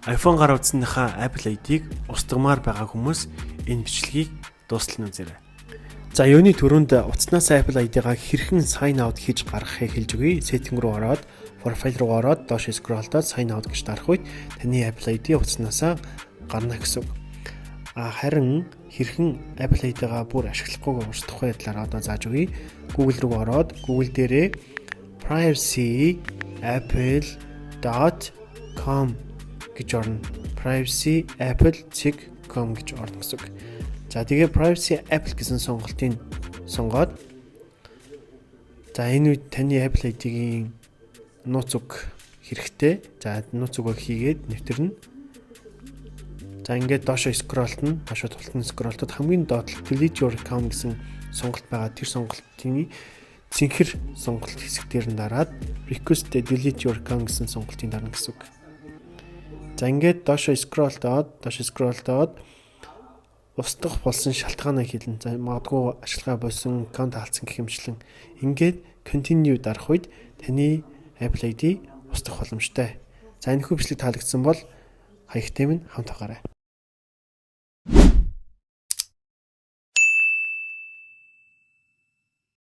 iPhone гараа утасныхаа Apple ID-г устгамаар байгаа хүмүүс энэ бичлэгийг дуустал нь үзээрэй. За юуны түрүүнд утаснаас Apple ID-гаа хэрхэн sign out хийж гаргахыг хэлж өгье. Setting руу ороод, profile руу ороод доош scroll-доод sign out гэж дарах үед таны Apple ID утаснаас гарна гэсэн үг. Харин хэрхэн Apple ID-гаа бүр ашиглахгүйгээр устгах вэ талаар одоо зааж өгье. Google руу ороод Google дээрээ privacyapple.com гэж орно. privacyapple.com гэж орно гэсэн үг. За тэгээ privacy apple гэсэн сонголтыг сонгоод за энэ үед таны Apple ID-гийн нууц үг хэрэгтэй. За нууц үгийг хийгээд нэвтэрнэ. За ингээд доошо скроллтно, доошо тултны скроллтод хамгийн доод delete your account гэсэн сонголт байгаа. Тэр сонголтын цэнхэр сонголт хэсэг дээр нь дараад request delete your account гэсэн сонголтыг дарна гэсэн үг. За ингээд доошо скроллдоод устгах болсон шалтгаанаа хэлнэ. За магадгүй ашиглага болсон, аккаунт хаалтсан гэх юмчлэн ингээд continue дарах үед таны Apple ID устгах боломжтой. За энэ хүү бичлэг таалагдсан бол хаягтай минь хамт байгаарай.